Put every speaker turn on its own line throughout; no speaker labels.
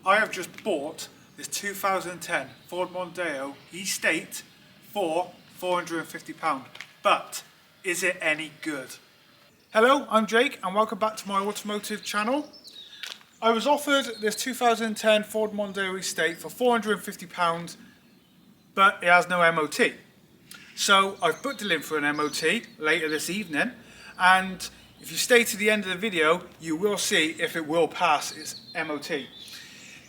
I have just bought this 2010 Ford Mondeo Estate for £450. But is it any good? Hello, I'm Jake and welcome back to my automotive channel. I was offered this 2010 Ford Mondeo Estate for £450, but it has no MOT. So I've booked it in for an MOT later this evening, and if you stay to the end of the video, you will see if it will pass its MOT.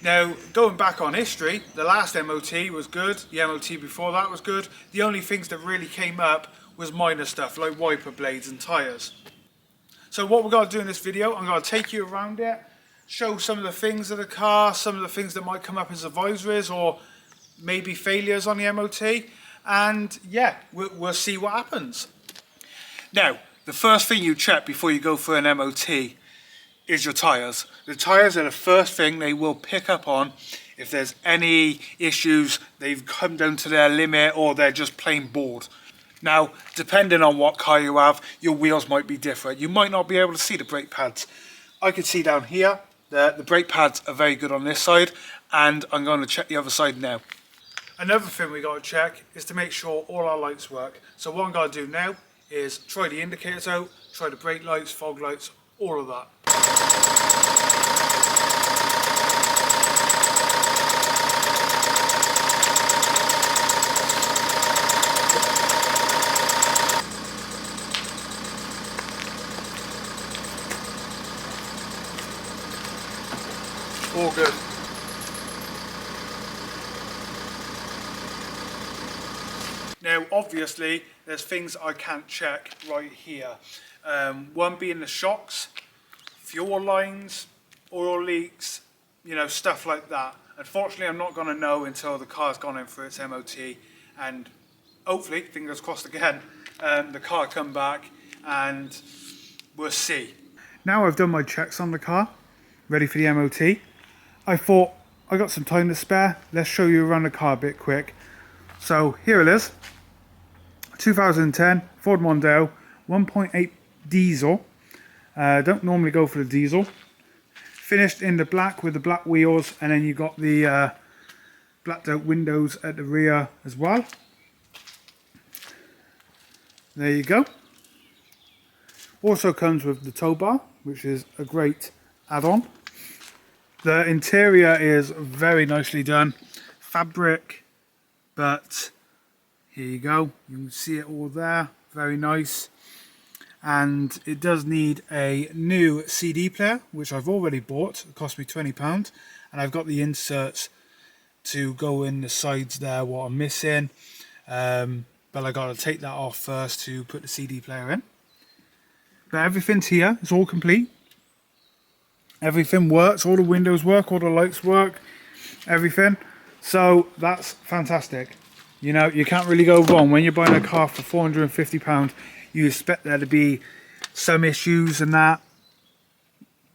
Now, going back on history, the last MOT was good, the MOT before that was good. The only things that really came up was minor stuff like wiper blades and tyres. So what we're going to do in this video, I'm going to take you around it, show some of the things of the car, some of the things that might come up as advisories or maybe failures on the MOT, and yeah, we'll see what happens. Now, the first thing you check before you go for an MOT is your tyres. The tyres are the first thing they will pick up on if there's any issues, they've come down to their limit or they're just plain bored. Now, depending on what car you have, your wheels might be different. You might not be able to see the brake pads. I can see down here that the brake pads are very good on this side, and I'm going to check the other side now. Another thing we got to check is to make sure all our lights work. So what I'm going to do now is try the indicators out, try the brake lights, fog lights, all of that. All good. Now obviously there's things I can't check right here. One being the shocks, fuel lines, oil leaks, you know, stuff like that. Unfortunately I'm not going to know until the car's gone in for its MOT, and hopefully, fingers crossed again, the car come back and we'll see. Now I've done my checks on the car, ready for the MOT. I thought I got some time to spare, let's show you around the car a bit quick. So here it is, 2010 Ford Mondeo 1.8 diesel. Don't normally go for the diesel. Finished in the black with the black wheels, and then you got the blacked out windows at the rear as well. There you go. Also comes with the tow bar, which is a great add-on. The interior is very nicely done, fabric, but here you go, you can see it all there, very nice. And it does need a new CD player, which I've already bought. It cost me £20, and I've got the inserts to go in the sides there, what I'm missing, but I got to take that off first to put the CD player in. But everything's here, it's all complete. Everything works, all the windows work, all the lights work, everything. So that's fantastic. You know, you can't really go wrong when you're buying a car for £450. You expect there to be some issues and that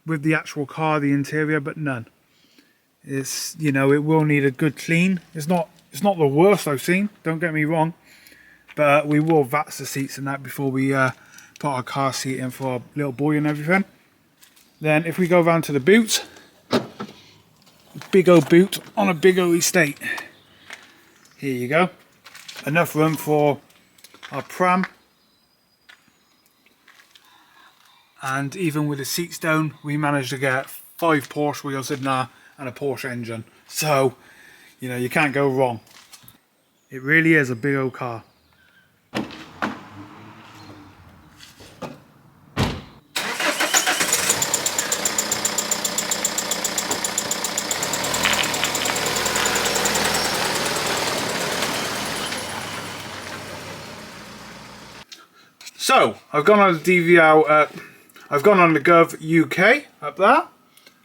with the actual car, the interior, but none. It's, you know, it will need a good clean. It's not the worst I've seen, don't get me wrong, but we will vats the seats and that before we put our car seat in for our little boy and everything. Then if we go around to the boot, big old boot on a big old estate. Here you go. Enough room for our pram. And even with the seats down, we managed to get 5 Porsche wheels in there and a Porsche engine. So, you know, you can't go wrong. It really is a big old car. So, I've gone on the DVL, I've gone on the Gov UK up there,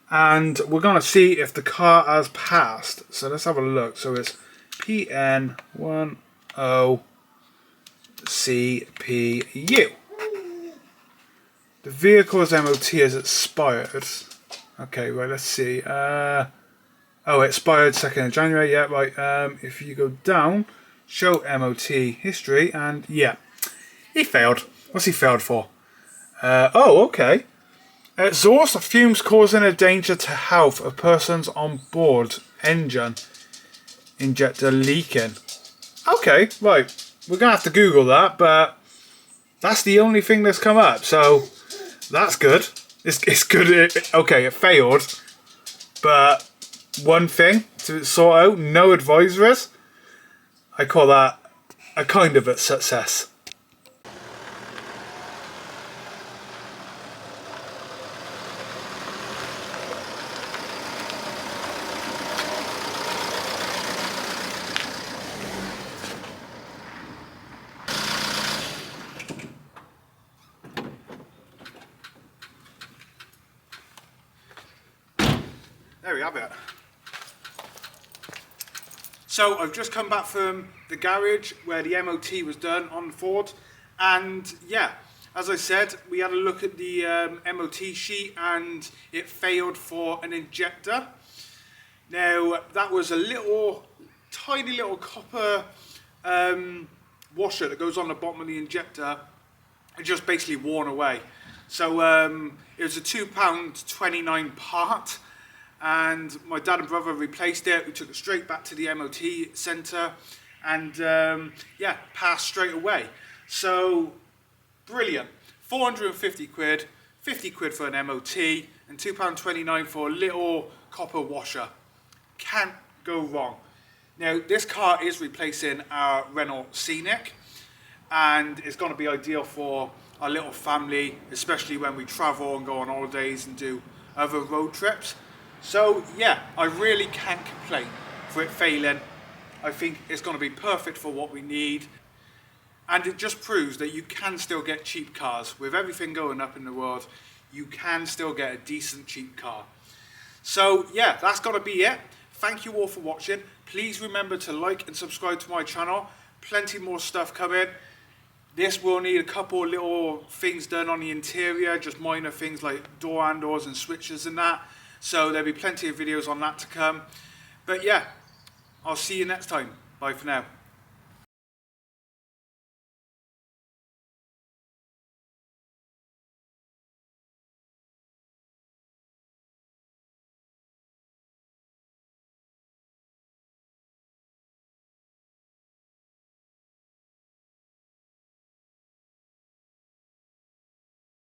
and we're going to see if the car has passed. So let's have a look. So it's PN10CPU. The vehicle's MOT has expired. Okay, right, let's see. Oh, it expired 2nd of January, yeah, right. If you go down, show MOT history, and yeah, he failed. What's he failed for? Oh, okay. Exhaust fumes causing a danger to health of persons on board. Engine injector leaking. Okay, right. We're going to have to Google that, but that's the only thing that's come up. So that's good. It's good. Okay, it failed. But one thing to sort out, no advisories. I call that a kind of a success. There we have it. So I've just come back from the garage where the MOT was done on the Ford, and yeah, as I said, we had a look at the MOT sheet and it failed for an injector. Now that was a little tiny little copper washer that goes on the bottom of the injector. It just basically worn away. So it was a £2.29 part, and my dad and brother replaced it. We took it straight back to the MOT centre, and yeah, passed straight away. So brilliant. 450 quid, 50 quid for an MOT, and £2.29 for a little copper washer. Can't go wrong. Now this car is replacing our Renault Scenic, and it's going to be ideal for our little family, especially when we travel and go on holidays and do other road trips. So yeah, I really can't complain for it failing. I think it's going to be perfect for what we need, and it just proves that you can still get cheap cars. With everything going up in the world, you can still get a decent cheap car. So yeah, that's going to be it. Thank you all for watching. Please remember to like and subscribe to my channel. Plenty more stuff coming. This will need a couple little things done on the interior, just minor things like door handles and switches and that. So there'll be plenty of videos on that to come. But yeah, I'll see you next time. Bye for now.